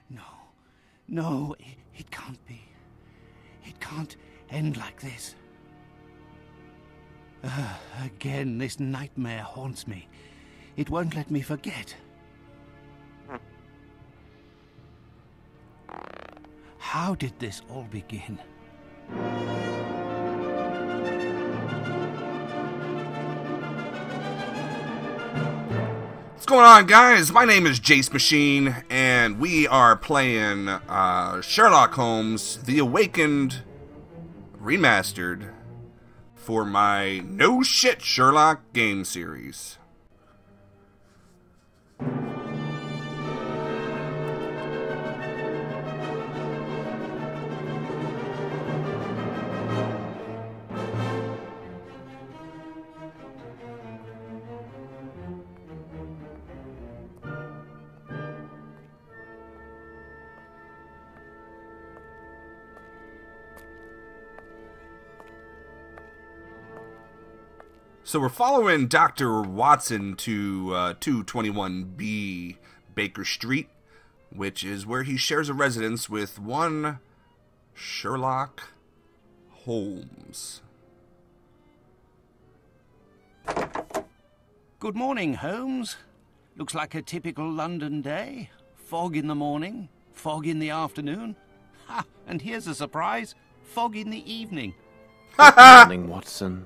No. No, it can't be. It can't end like this. Again, this nightmare haunts me. It won't let me forget. How did this all begin? What's going on, guys? My name is Jacemachine, and we are playing Sherlock Holmes, The Awakened Remastered for my No Shit Sherlock game series. So we're following Dr. Watson to 221B Baker Street, which is where he shares a residence with one Sherlock Holmes. Good morning, Holmes. Looks like a typical London day. Fog in the morning, fog in the afternoon. Ha! And here's a surprise. Fog in the evening. Good morning, Watson.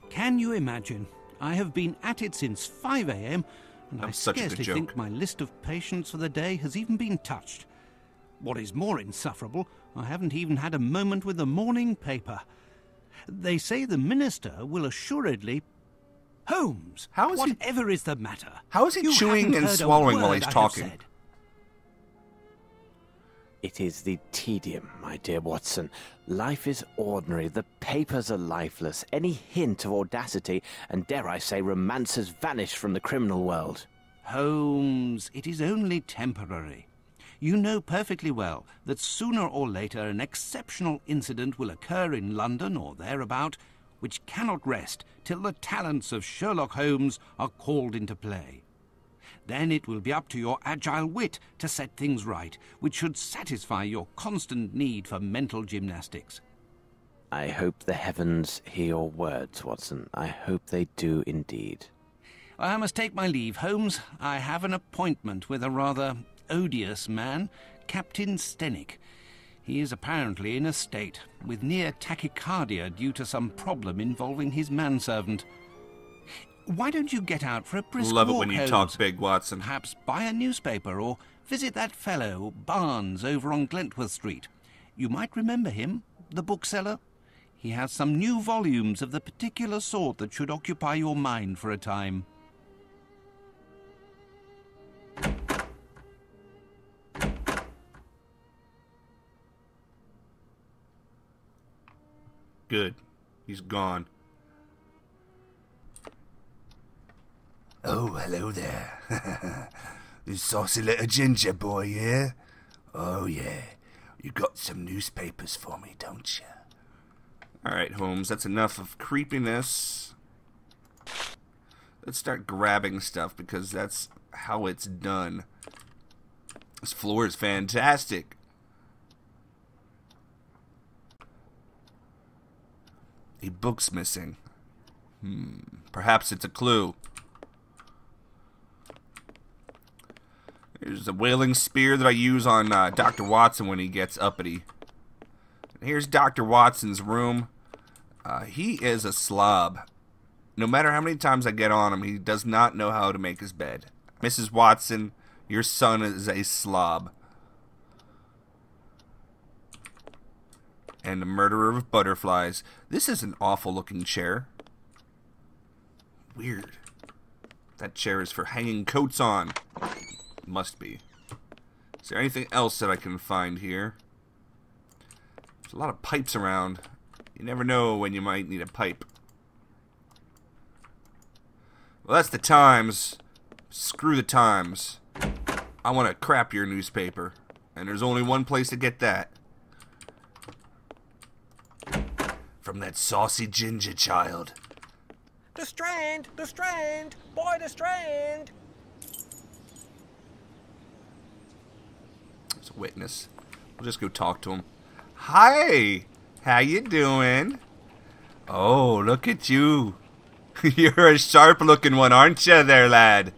Can you imagine? I have been at it since 5 a.m. and I such a good scarcely joke. think my list of patients for the day has even been touched. What is more insufferable, I haven't even had a moment with the morning paper. They say the minister will assuredly... Holmes, How is he- whatever is the matter? How is he You chewing haven't and heard a swallowing while word he's I have talking? said. It is the tedium, my dear Watson. Life is ordinary. The papers are lifeless. Any hint of audacity, and dare I say, romance has vanished from the criminal world. Holmes, it is only temporary. You know perfectly well that sooner or later an exceptional incident will occur in London or thereabout, which cannot rest till the talents of Sherlock Holmes are called into play. Then it will be up to your agile wit to set things right, which should satisfy your constant need for mental gymnastics. I hope the heavens hear your words, Watson. I hope they do indeed. I must take my leave, Holmes. I have an appointment with a rather odious man, Captain Stenick. He is apparently in a state, with near tachycardia due to some problem involving his manservant. Why don't you get out for a brisk Love it walk, when you Holmes? talk big, Watson. Perhaps buy a newspaper or visit that fellow, Barnes, over on Glentworth Street. You might remember him, the bookseller. He has some new volumes of the particular sort that should occupy your mind for a time. Good. He's gone. Oh, hello there. This saucy little ginger boy here. Oh, yeah. You got some newspapers for me, don't you? Alright, Holmes, that's enough of creepiness. Let's start grabbing stuff, because that's how it's done. This floor is fantastic. A book's missing. Perhaps it's a clue. Here's a whaling spear that I use on Dr. Watson when he gets uppity. And here's Dr. Watson's room. He is a slob. No matter how many times I get on him, he does not know how to make his bed. Mrs. Watson, your son is a slob. And a murderer of butterflies. This is an awful looking chair. Weird. That chair is for hanging coats on. Must be. Is there anything else that I can find here? There's a lot of pipes around. You never know when you might need a pipe. Well, that's the Times. Screw the Times. I want to crap your newspaper. And there's only one place to get that. From that saucy ginger child. The Strand! The Strand! Boy, the Strand! There's a Witness. We'll just go talk to him. Hi! How you doing? Oh, look at you. You're a sharp-looking one, aren't you there, lad?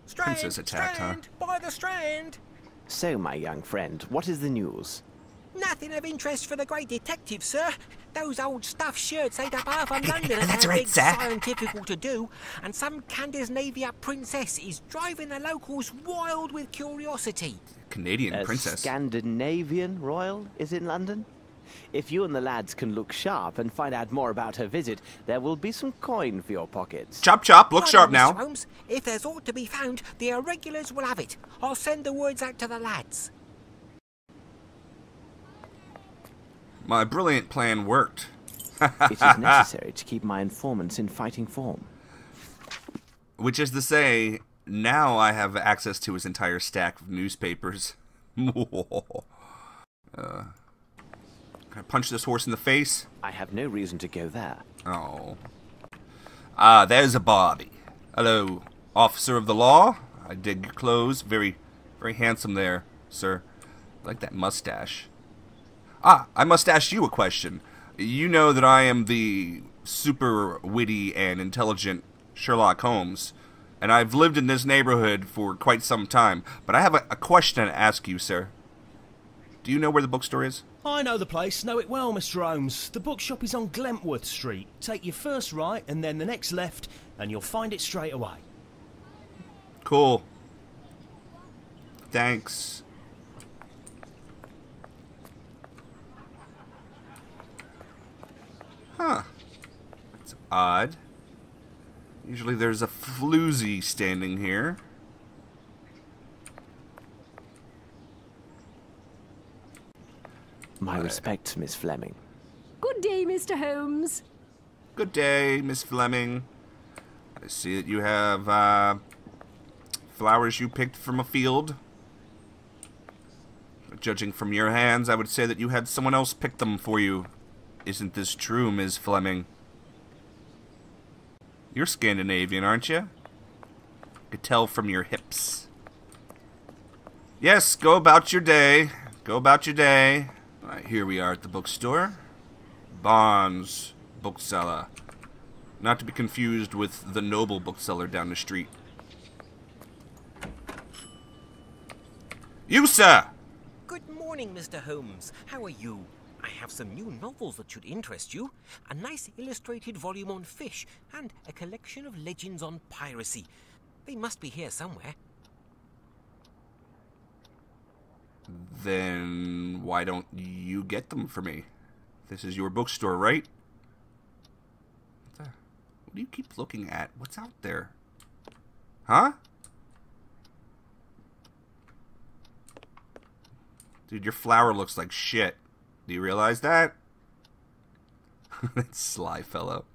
Strand, Princess attacked, Strand, by the Strand. So, my young friend, what is the news? Nothing of interest for the great detective, sir. Those old stuffed shirts ate up half of London and That's are right, big sir. scientifical to do, and some Scandinavia princess is driving the locals wild with curiosity. Canadian A princess. Scandinavian royal is in London? If you and the lads can look sharp and find out more about her visit, there will be some coin for your pockets. Chop chop, look Right, sharp Mr. now. Holmes, if there's aught to be found, the irregulars will have it. I'll send the words out to the lads. My brilliant plan worked. It is necessary to keep my informants in fighting form. Which is to say, now I have access to his entire stack of newspapers. Can I punch this horse in the face? I have no reason to go there. Oh. Ah, there's a body. Hello, officer of the law. I dig your clothes. Very, very handsome there, sir. I like that mustache. Ah, I must ask you a question. You know that I am the super witty and intelligent Sherlock Holmes, and I've lived in this neighborhood for quite some time, but I have a question to ask you, sir. Do you know where the bookstore is? I know the place, know it well, Mr. Holmes. The bookshop is on Glentworth Street. Take your first right and then the next left, and you'll find it straight away. Cool. Thanks. Huh. That's odd. Usually there's a floozy standing here. My respects, Miss Fleming. Good day, Mr. Holmes. Good day, Miss Fleming. I see that you have flowers you picked from a field. Judging from your hands, I would say that you had someone else pick them for you. Isn't this true, Ms. Fleming? You're Scandinavian, aren't you? I could tell from your hips. Yes, go about your day. Go about your day. Alright, here we are at the bookstore. Barnes bookseller. Not to be confused with the noble bookseller down the street. You, sir! Good morning, Mr. Holmes. How are you? I have some new novels that should interest you. A nice illustrated volume on fish and a collection of legends on piracy. They must be here somewhere. Then why don't you get them for me? This is your bookstore, right? What do you keep looking at? What's out there? Huh? Dude, your flower looks like shit. Do you realize that? That sly fellow.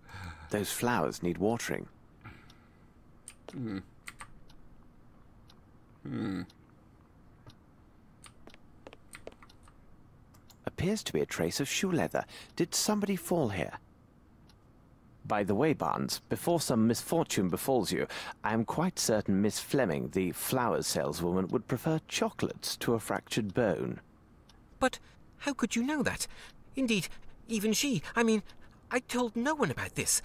Those flowers need watering. Appears to be a trace of shoe leather. Did somebody fall here? By the way, Barnes, before some misfortune befalls you, I am quite certain Miss Fleming, the flowers saleswoman, would prefer chocolates to a fractured bone. But how could you know that? Indeed, even she. I told no one about this.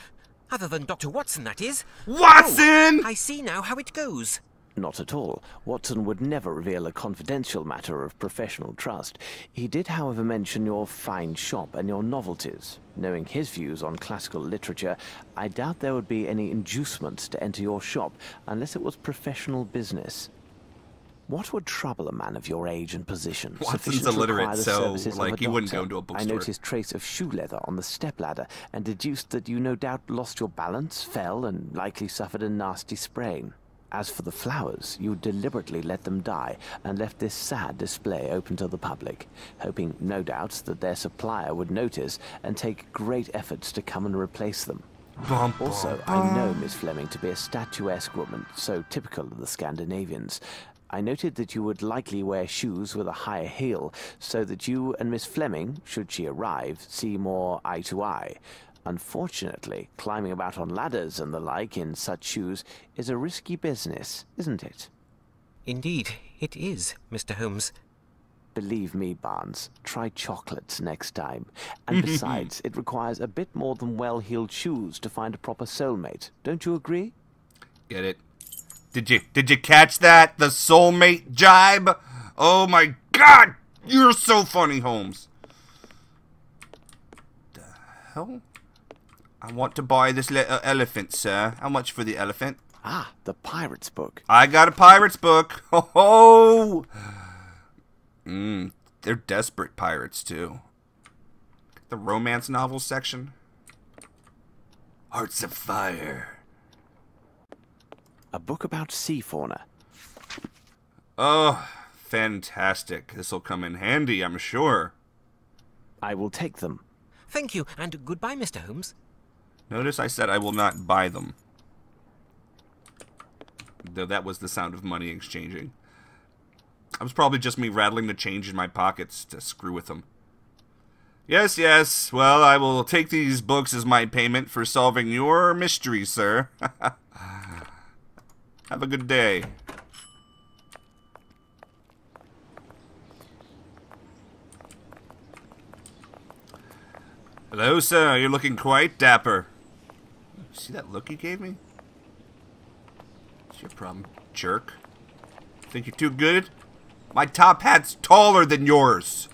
Other than Dr. Watson, that is. Watson! Oh, I see now how it goes. Not at all. Watson would never reveal a confidential matter of professional trust. He did, however, mention your fine shop and your novelties. Knowing his views on classical literature, I doubt there would be any inducements to enter your shop unless it was professional business. What would trouble a man of your age and position? Watson's sufficient to illiterate, require the so, services of like, a he wouldn't doctor? go into a bookstore. I noticed trace of shoe leather on the stepladder and deduced that you no doubt lost your balance, fell, and likely suffered a nasty sprain. As for the flowers, you deliberately let them die and left this sad display open to the public, hoping, no doubt, that their supplier would notice and take great efforts to come and replace them. Also, I know Miss Fleming to be a statuesque woman, so typical of the Scandinavians. I noted that you would likely wear shoes with a higher heel, so that you and Miss Fleming, should she arrive, see more eye to eye. Unfortunately, climbing about on ladders and the like in such shoes is a risky business, isn't it? Indeed, it is, Mr. Holmes. Believe me, Barnes, try chocolates next time. And besides, it requires a bit more than well-heeled shoes to find a proper soulmate. Don't you agree? Get it? Did you catch that? The soulmate jibe? Oh my God! You're so funny, Holmes. The hell? I want to buy this little elephant, sir. How much for the elephant? Ah, the pirate's book. I got a pirate's book. Oh! They're desperate pirates, too. The romance novels section. Hearts of Fire. A book about sea fauna. Oh, fantastic. This'll come in handy, I'm sure. I will take them. Thank you, and goodbye, Mr. Holmes. Notice I said I will not buy them. Though that was the sound of money exchanging. It was probably just me rattling the change in my pockets to screw with them. Yes, yes. Well, I will take these books as my payment for solving your mystery, sir. Have a good day. Hello, sir. You're looking quite dapper. See that look you gave me? What's your problem, jerk? Think you're too good? My top hat's taller than yours.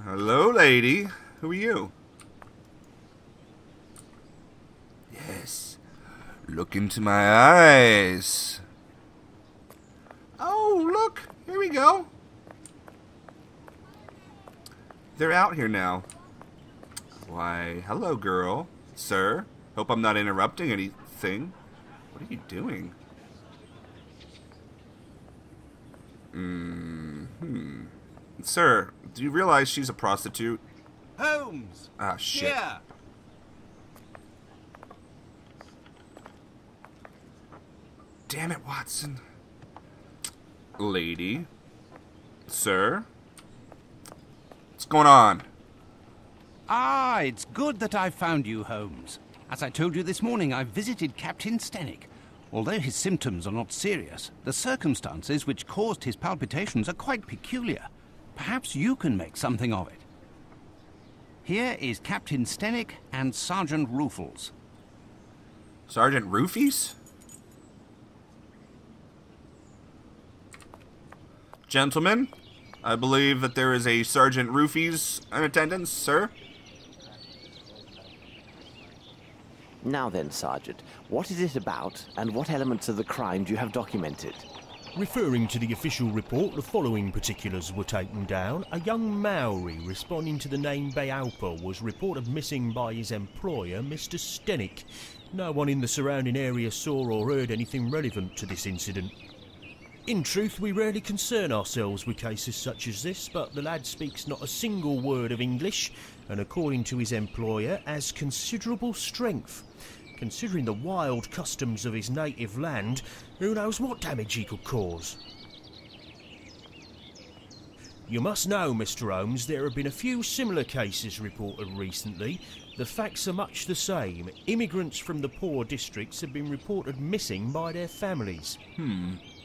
Hello, lady. Who are you? Yes. Look into my eyes. Oh, look. Here we go. They're out here now. Why, hello, girl. Sir. Hope I'm not interrupting anything. What are you doing? Sir, do you realize she's a prostitute? Holmes! Ah, shit. Here! Damn it, Watson. Lady. Sir? What's going on? Ah, it's good that I found you, Holmes. As I told you this morning, I visited Captain Stenick. Although his symptoms are not serious, the circumstances which caused his palpitations are quite peculiar. Perhaps you can make something of it. Here is Captain Stenick and Sergeant Rufels. Sergeant Roofies? Gentlemen, I believe that there is a Sergeant Roofies in attendance, sir. Now then, Sergeant, what is it about, and what elements of the crime do you have documented? Referring to the official report, the following particulars were taken down. A young Maori responding to the name Beaupa was reported missing by his employer, Mr. Stenick. No one in the surrounding area saw or heard anything relevant to this incident. In truth, we rarely concern ourselves with cases such as this, but the lad speaks not a single word of English, and according to his employer, has considerable strength. Considering the wild customs of his native land, who knows what damage he could cause? You must know, Mr. Holmes, there have been a few similar cases reported recently. The facts are much the same. Immigrants from the poor districts have been reported missing by their families.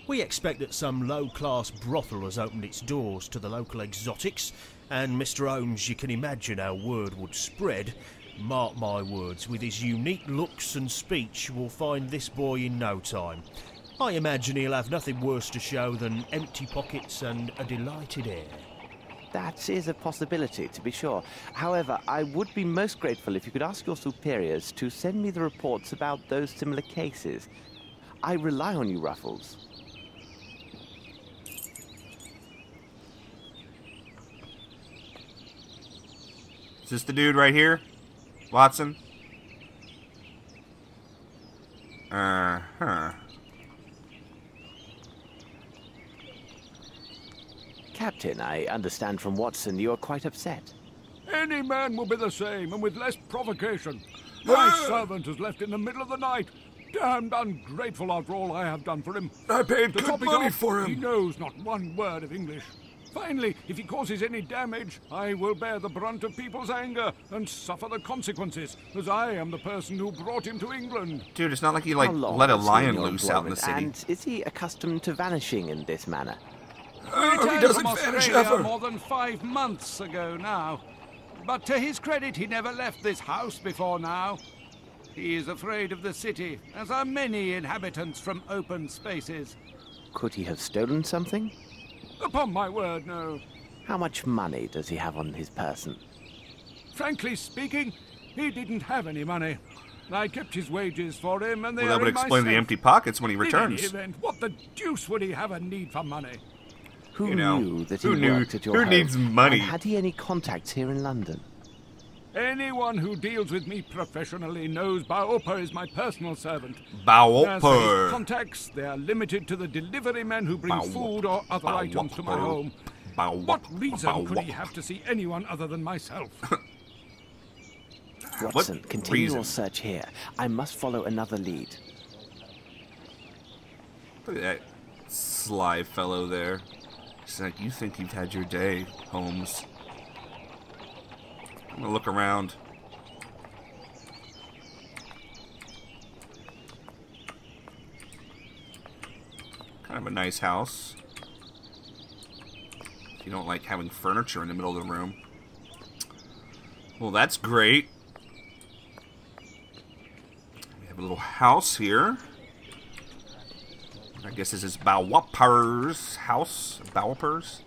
We expect that some low-class brothel has opened its doors to the local exotics, and Mr. Holmes, you can imagine how word would spread. Mark my words, with his unique looks and speech, we'll find this boy in no time. I imagine he'll have nothing worse to show than empty pockets and a delighted air. That is a possibility, to be sure. However, I would be most grateful if you could ask your superiors to send me the reports about those similar cases. I rely on you, Ruffles. Is this the dude right here? Watson? Uh-huh. Captain, I understand from Watson you are quite upset. Any man will be the same, and with less provocation. My servant is left in the middle of the night. Damned ungrateful after all I have done for him. I paid To good top it money off, for he him. knows not one word of English. Finally, if he causes any damage, I will bear the brunt of people's anger and suffer the consequences, as I am the person who brought him to England. Dude, it's not like you, How long let a is he in lion your loose out in the employment, city. And is he accustomed to vanishing in this manner? He doesn't returned from vanish Australia ever. more than 5 months ago now. But to his credit, he never left this house before now. He is afraid of the city, as are many inhabitants from open spaces. Could he have stolen something? Upon my word, no. How much money does he have on his person? Frankly speaking, he didn't have any money. I kept his wages for him, and they Well, that are would in my explain the safe. empty pockets when he In any returns. event, what the deuce would he have a need for money? Who You know, knew that he who knew- worked at your who home? needs money? And had he any contacts here in London? Anyone who deals with me professionally knows Baopa is my personal servant. As for his Baoper. contacts, they are limited to the delivery men who bring Baopa. food or other items to my home. What reason could he Baopa. have to see anyone other than myself? Watson, continue reason? your search here. I must follow another lead. Look at that sly fellow there. It's like, you think you've had your day, Holmes. I'm gonna look around. Kind of a nice house. If you don't like having furniture in the middle of the room. Well, that's great. We have a little house here. I guess this is Baoper's house. Baoper's?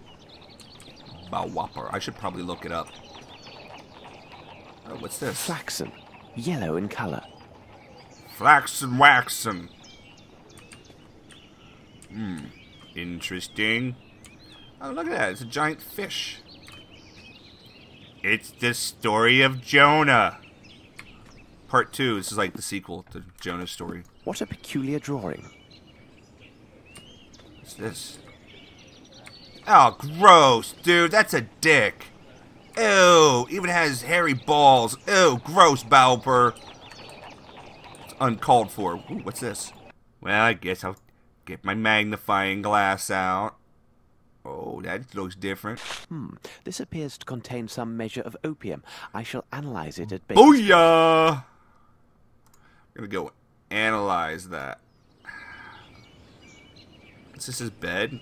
Baoper. I should probably look it up. Oh, what's this? Flaxen, yellow in color. Flaxen waxen. Interesting. Oh, look at that. It's a giant fish. It's the story of Jonah. Part 2. This is like the sequel to Jonah's story. What a peculiar drawing. What's this? Oh, gross, dude. That's a dick. Ew. Even has hairy balls. Ew. Gross, Baoper. It's uncalled for. Ooh, what's this? Well, I guess I'll get my magnifying glass out. Oh, that looks different. This appears to contain some measure of opium. I shall analyze it at base. Booyah! I'm gonna go analyze that. Is this his bed?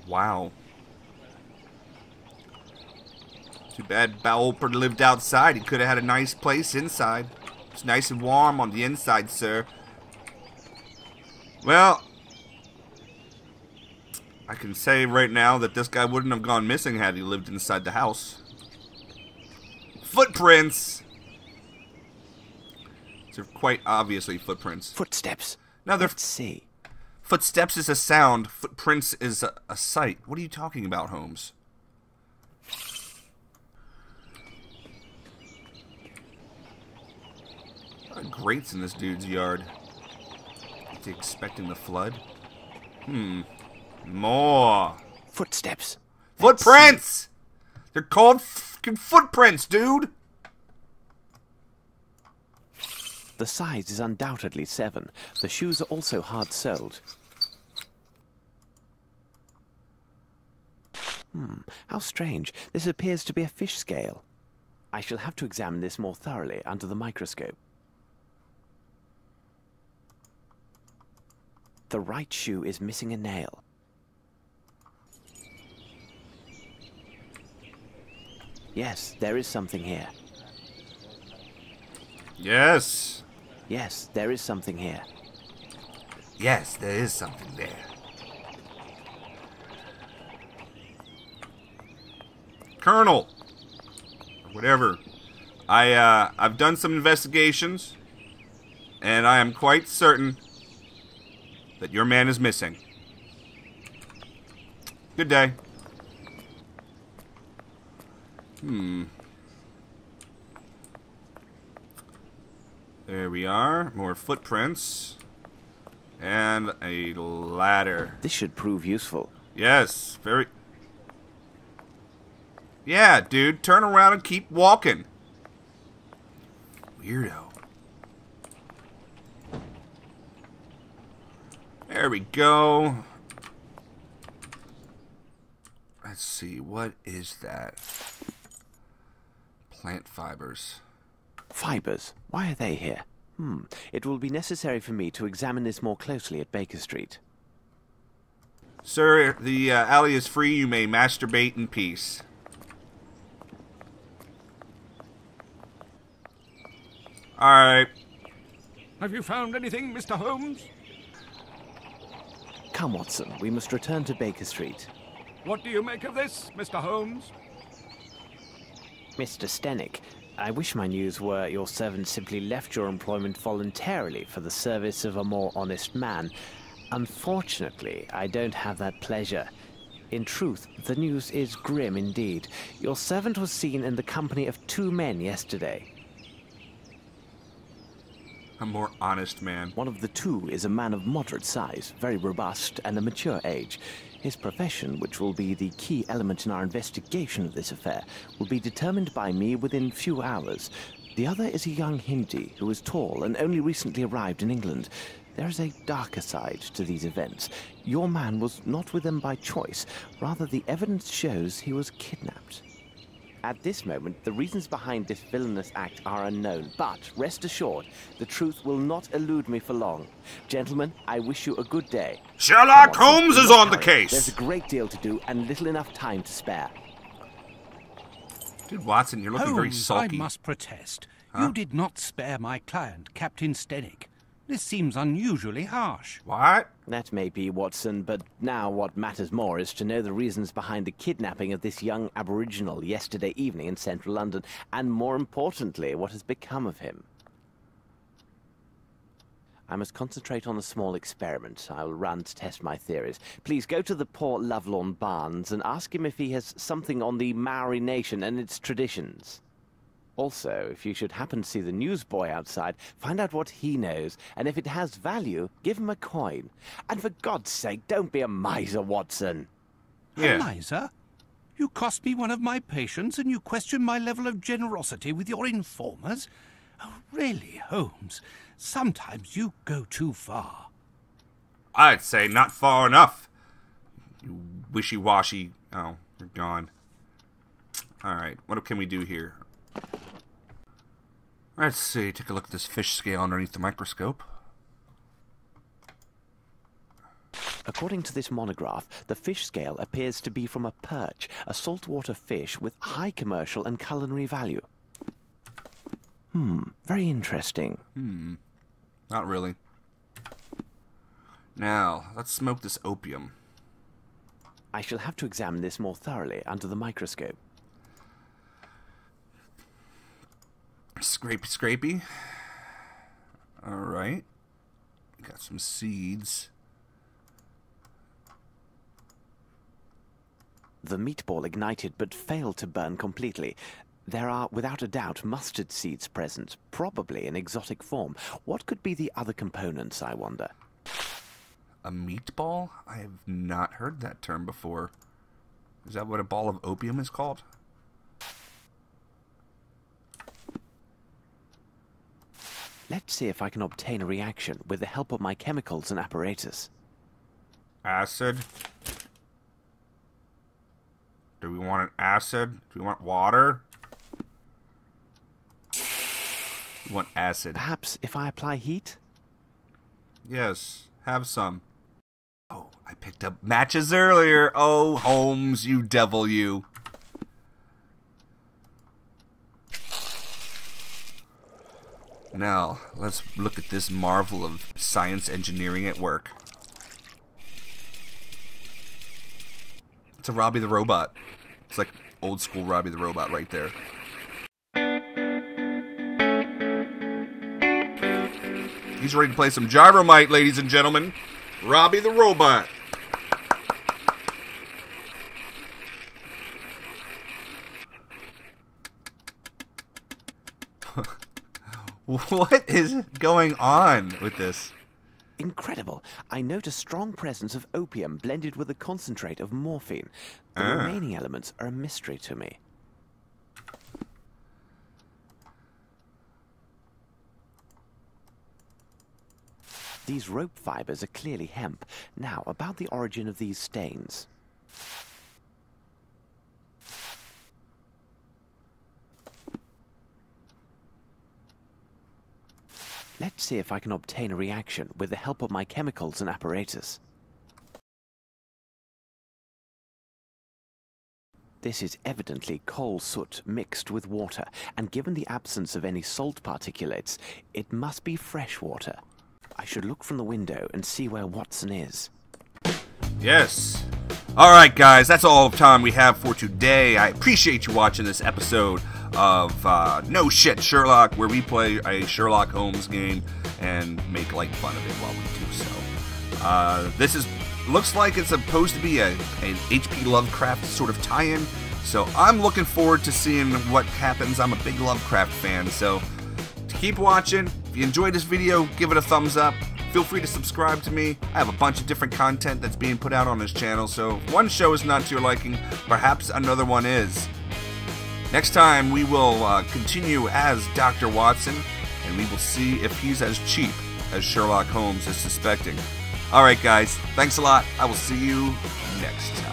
Wow. Too bad Baoper lived outside. He could have had a nice place inside. It's nice and warm on the inside, sir. Well, I can say right now that this guy wouldn't have gone missing had he lived inside the house. Footprints! These are quite obviously footprints. Footsteps. Now they're Let's see. footsteps is a sound. Footprints is a sight. What are you talking about, Holmes? A lot of grates in this dude's yard. Is he expecting the flood? More. Footsteps. Footprints! They're called fucking footprints, dude! The size is undoubtedly 7. The shoes are also hard-soled. How strange. This appears to be a fish scale. I shall have to examine this more thoroughly under the microscope. The right shoe is missing a nail. Yes, there is something here. Yes. Yes, there is something here. Yes, there is something there. Colonel. Or whatever. I've done some investigations, and I am quite certain that your man is missing. Good day. There we are. More footprints. And a ladder. This should prove useful. Yes, very... Yeah, dude, turn around and keep walking. Weirdo. There we go. see. What is that? Plant fibers. Fibers? Why are they here? It will be necessary for me to examine this more closely at Baker Street. Sir, the alley is free. You may masturbate in peace. Alright. Have you found anything, Mr. Holmes? Come, Watson, we must return to Baker Street. What do you make of this, Mr. Holmes? Mr. Stenick, I wish my news were your servant simply left your employment voluntarily for the service of a more honest man. Unfortunately, I don't have that pleasure. In truth, the news is grim indeed. Your servant was seen in the company of 2 men yesterday. A more honest man. One of the 2 is a man of moderate size, very robust, and a mature age. His profession, which will be the key element in our investigation of this affair, will be determined by me within few hours. The other is a young Hindi who is tall and only recently arrived in England. There is a darker side to these events. Your man was not with them by choice. Rather, the evidence shows he was kidnapped. At this moment, the reasons behind this villainous act are unknown, but rest assured, the truth will not elude me for long. Gentlemen, I wish you a good day. Sherlock Holmes is on the case! There's a great deal to do and little enough time to spare. Dude, Watson, you're looking very Holmes, sulky. I must protest. Huh? You did not spare my client, Captain Stenick. This seems unusually harsh. What? That may be, Watson, but now what matters more is to know the reasons behind the kidnapping of this young aboriginal yesterday evening in central London, and more importantly, what has become of him. I must concentrate on a small experiment I will run to test my theories. Please go to the poor Lovelorn Barnes and ask him if he has something on the Maori nation and its traditions. Also, if you should happen to see the newsboy outside, find out what he knows, and if it has value, give him a coin. And for God's sake, don't be a miser, Watson. Yeah. A miser? You cost me one of my patients, and you question my level of generosity with your informers? Oh, really, Holmes? Sometimes you go too far. I'd say not far enough. You wishy-washy. Oh, you're gone. Alright, what can we do here? Let's see, take a look at this fish scale underneath the microscope. According to this monograph, the fish scale appears to be from a perch, a saltwater fish with high commercial and culinary value. Very interesting. Not really. Now, let's smoke this opium. I shall have to examine this more thoroughly under the microscope. Scrapey, scrapey. Alright. Got some seeds. The meatball ignited but failed to burn completely. There are, without a doubt, mustard seeds present, probably in exotic form. What could be the other components, I wonder? A meatball? I have not heard that term before. Is that what a ball of opium is called? Let's see if I can obtain a reaction with the help of my chemicals and apparatus. Acid? Do we want an acid? Do we want water? We want acid. Perhaps if I apply heat? Yes, have some. Oh, I picked up matches earlier. Oh, Holmes, you devil, you. Now, let's look at this marvel of science engineering at work. It's a Robbie the Robot. It's like old school Robbie the Robot right there. He's ready to play some Gyromite, ladies and gentlemen. Robbie the Robot. What is going on with this? Incredible. I note a strong presence of opium blended with a concentrate of morphine. The remaining elements are a mystery to me. These rope fibers are clearly hemp. Now, about the origin of these stains. Let's see if I can obtain a reaction with the help of my chemicals and apparatus. This is evidently coal soot mixed with water, and given the absence of any salt particulates, it must be fresh water. I should look from the window and see where Watson is. Yes. Alright guys, that's all the time we have for today. I appreciate you watching this episode of No Shit Sherlock, where we play a Sherlock Holmes game and make light fun of it while we do so. This looks like it's supposed to be an H.P. Lovecraft sort of tie-in, so I'm looking forward to seeing what happens. I'm a big Lovecraft fan, so keep watching. If you enjoyed this video, give it a thumbs up. Feel free to subscribe to me. I have a bunch of different content that's being put out on this channel, so if one show is not to your liking, perhaps another one is. Next time, we will continue as Dr. Watson, and we will see if he's as cheap as Sherlock Holmes is suspecting. Alright guys, thanks a lot. I will see you next time.